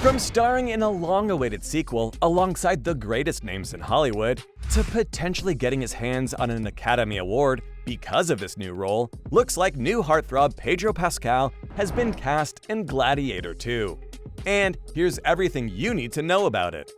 From starring in a long-awaited sequel alongside the greatest names in Hollywood, to potentially getting his hands on an Academy Award because of this new role, looks like new heartthrob Pedro Pascal has been cast in Gladiator 2. And here's everything you need to know about it.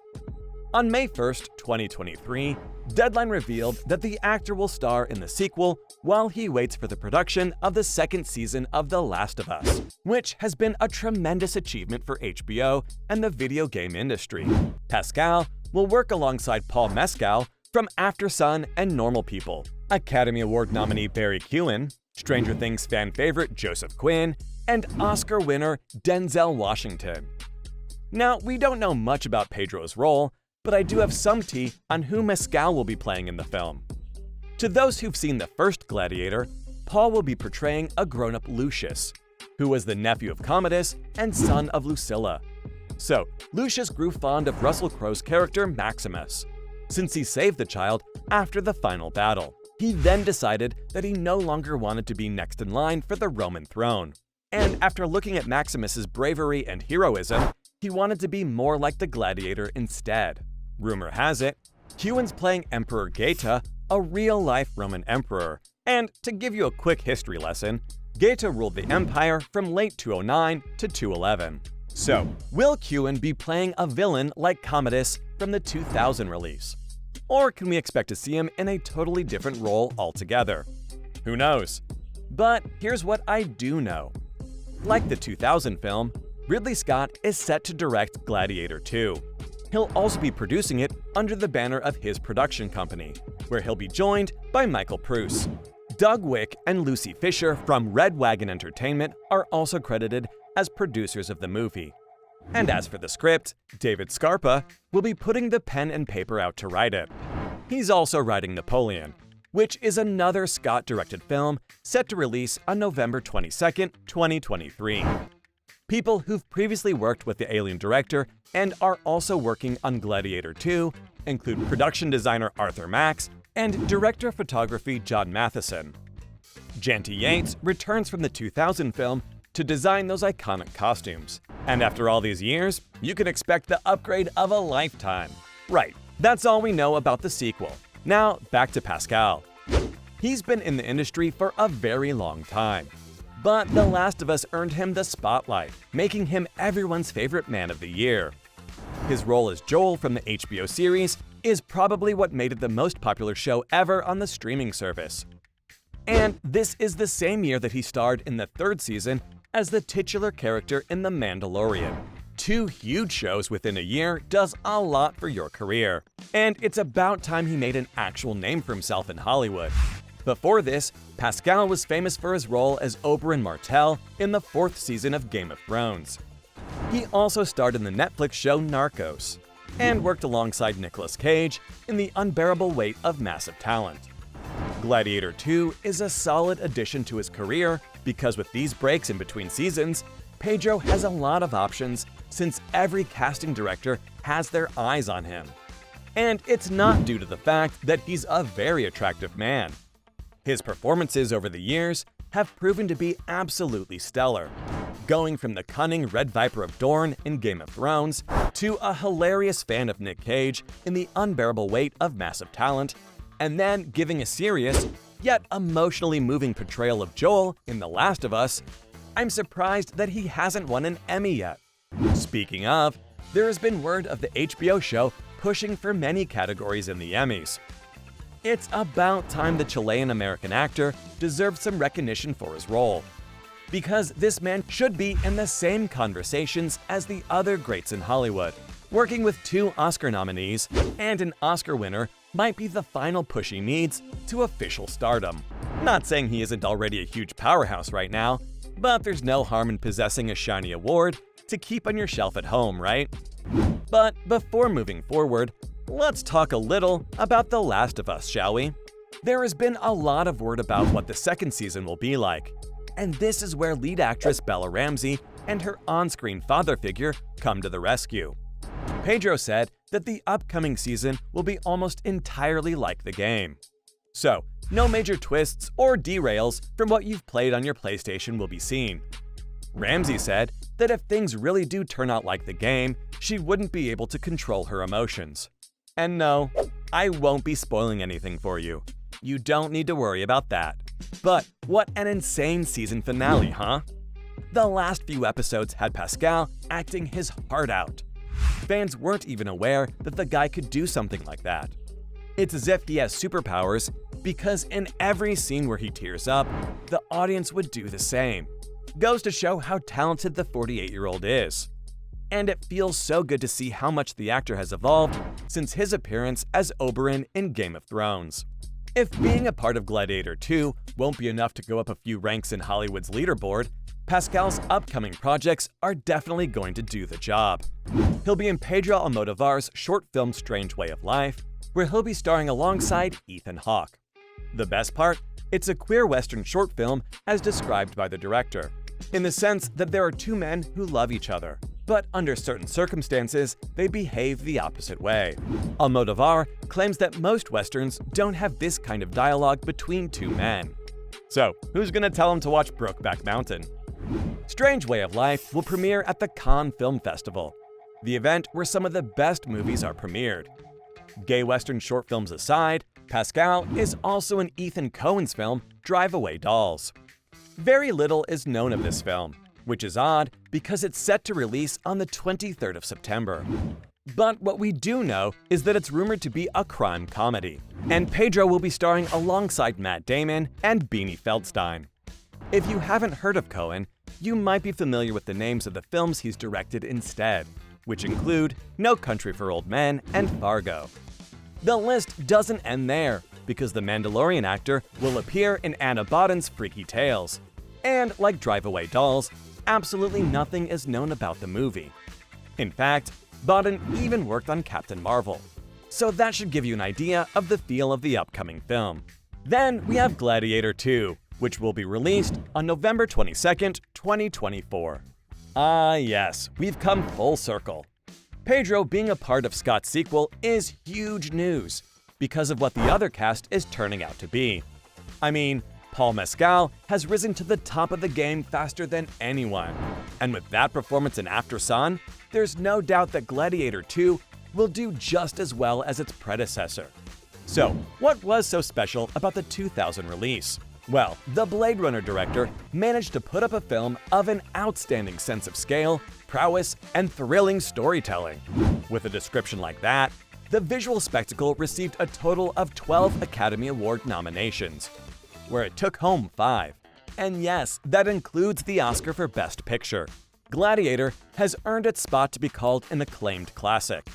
On May 1st, 2023, Deadline revealed that the actor will star in the sequel while he waits for the production of the second season of The Last of Us, which has been a tremendous achievement for HBO and the video game industry. Pascal will work alongside Paul Mescal from After Sun and Normal People, Academy Award nominee Barry Keoghan, Stranger Things fan favorite Joseph Quinn, and Oscar winner Denzel Washington. Now, we don't know much about Pedro's role, but I do have some tea on who Mescal will be playing in the film. To those who've seen the first Gladiator, Paul will be portraying a grown-up Lucius, who was the nephew of Commodus and son of Lucilla. So, Lucius grew fond of Russell Crowe's character Maximus, since he saved the child after the final battle. He then decided that he no longer wanted to be next in line for the Roman throne. And after looking at Maximus's bravery and heroism, he wanted to be more like the gladiator instead. Rumor has it, Keoghan's playing Emperor Geta, a real-life Roman emperor. And to give you a quick history lesson, Geta ruled the empire from late 209 to 211. So, will Keoghan be playing a villain like Commodus from the 2000 release? Or can we expect to see him in a totally different role altogether? Who knows? But here's what I do know. Like the 2000 film, Ridley Scott is set to direct Gladiator 2. He'll also be producing it under the banner of his production company, where he'll be joined by Michael Pruce. Doug Wick and Lucy Fisher from Red Wagon Entertainment are also credited as producers of the movie. And as for the script, David Scarpa will be putting the pen and paper out to write it. He's also writing Napoleon, which is another Scott-directed film set to release on November 22, 2023. People who've previously worked with the Alien director and are also working on Gladiator 2 include production designer Arthur Max and director of photography John Matheson. Janty Yates returns from the 2000 film to design those iconic costumes. And after all these years, you can expect the upgrade of a lifetime. Right, that's all we know about the sequel. Now, back to Pascal. He's been in the industry for a very long time. But The Last of Us earned him the spotlight, making him everyone's favorite man of the year. His role as Joel from the HBO series is probably what made it the most popular show ever on the streaming service. And this is the same year that he starred in the third season as the titular character in The Mandalorian. 2 huge shows within a year does a lot for your career. And it's about time he made an actual name for himself in Hollywood. Before this, Pascal was famous for his role as Oberyn Martell in the 4th season of Game of Thrones. He also starred in the Netflix show Narcos, and worked alongside Nicolas Cage in The Unbearable Weight of Massive Talent. Gladiator 2 is a solid addition to his career because with these breaks in between seasons, Pedro has a lot of options since every casting director has their eyes on him. And it's not due to the fact that he's a very attractive man. His performances over the years have proven to be absolutely stellar, going from the cunning Red Viper of Dorne in Game of Thrones to a hilarious fan of Nick Cage in The Unbearable Weight of Massive Talent, and then giving a serious, yet emotionally moving portrayal of Joel in The Last of Us. I'm surprised that he hasn't won an Emmy yet. Speaking of, there has been word of the HBO show pushing for many categories in the Emmys. It's about time the Chilean-American actor deserved some recognition for his role, because this man should be in the same conversations as the other greats in Hollywood. Working with 2 Oscar nominees and an Oscar winner might be the final push he needs to official stardom. Not saying he isn't already a huge powerhouse right now, but there's no harm in possessing a shiny award to keep on your shelf at home, right? But before moving forward, let's talk a little about The Last of Us, shall we? There has been a lot of word about what the second season will be like, and this is where lead actress Bella Ramsey and her on-screen father figure come to the rescue. Pedro said that the upcoming season will be almost entirely like the game. So, no major twists or derails from what you've played on your PlayStation will be seen. Ramsey said that if things really do turn out like the game, she wouldn't be able to control her emotions. And no, I won't be spoiling anything for you. You don't need to worry about that. But what an insane season finale, huh? The last few episodes had Pascal acting his heart out. Fans weren't even aware that the guy could do something like that. It's as if he has superpowers, because in every scene where he tears up, the audience would do the same. Goes to show how talented the 48-year-old is. And it feels so good to see how much the actor has evolved since his appearance as Oberyn in Game of Thrones. If being a part of Gladiator 2 won't be enough to go up a few ranks in Hollywood's leaderboard, Pascal's upcoming projects are definitely going to do the job. He'll be in Pedro Almodovar's short film Strange Way of Life, where he'll be starring alongside Ethan Hawke. The best part? It's a queer Western short film as described by the director, in the sense that there are two men who love each other, but under certain circumstances, they behave the opposite way. Almodovar claims that most Westerns don't have this kind of dialogue between two men. So, who's gonna tell him to watch Brokeback Mountain? Strange Way of Life will premiere at the Cannes Film Festival, the event where some of the best movies are premiered. Gay Western short films aside, Pascal is also in Ethan Coen's film Drive Away Dolls. Very little is known of this film, which is odd because it's set to release on the 23rd of September. But what we do know is that it's rumored to be a crime comedy, and Pedro will be starring alongside Matt Damon and Beanie Feldstein. If you haven't heard of Coen, you might be familiar with the names of the films he's directed instead, which include No Country for Old Men and Fargo. The list doesn't end there, because the Mandalorian actor will appear in Anna Boden's Freaky Tales. And like Drive Away Dolls, absolutely nothing is known about the movie. In fact, Boden even worked on Captain Marvel. So that should give you an idea of the feel of the upcoming film. Then we have Gladiator 2, which will be released on November 22nd, 2024. Ah yes, we've come full circle. Pedro being a part of Scott's sequel is huge news, because of what the other cast is turning out to be. I mean, Paul Mescal has risen to the top of the game faster than anyone, and with that performance in After Sun, there's no doubt that Gladiator 2 will do just as well as its predecessor. So, what was so special about the 2000 release? Well, the Blade Runner director managed to put up a film of an outstanding sense of scale, prowess, and thrilling storytelling. With a description like that, the visual spectacle received a total of 12 Academy Award nominations, where it took home 5. And yes, that includes the Oscar for Best Picture. Gladiator has earned its spot to be called an acclaimed classic,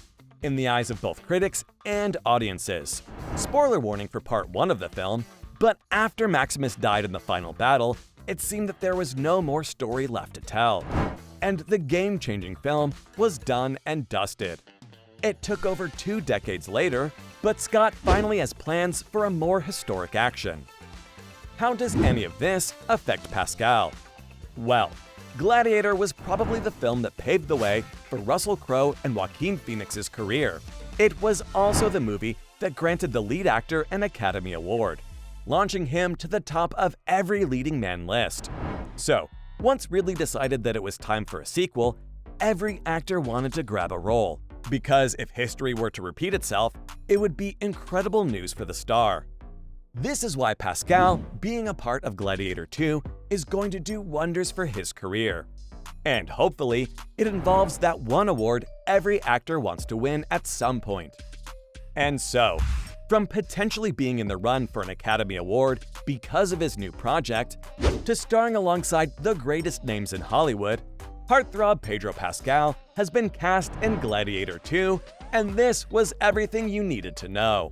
in the eyes of both critics and audiences. Spoiler warning for part 1 of the film, but after Maximus died in the final battle, it seemed that there was no more story left to tell. And the game-changing film was done and dusted. It took over 2 decades later, but Scott finally has plans for a more historic action. How does any of this affect Pascal? Well, Gladiator was probably the film that paved the way for Russell Crowe and Joaquin Phoenix's career. It was also the movie that granted the lead actor an Academy Award, launching him to the top of every leading man list. So, once Ridley decided that it was time for a sequel, every actor wanted to grab a role, because if history were to repeat itself, it would be incredible news for the star. This is why Pascal, being a part of Gladiator 2, is going to do wonders for his career. And hopefully, it involves that one award every actor wants to win at some point. And so, from potentially being in the run for an Academy Award because of his new project, to starring alongside the greatest names in Hollywood, heartthrob Pedro Pascal has been cast in Gladiator 2, and this was everything you needed to know.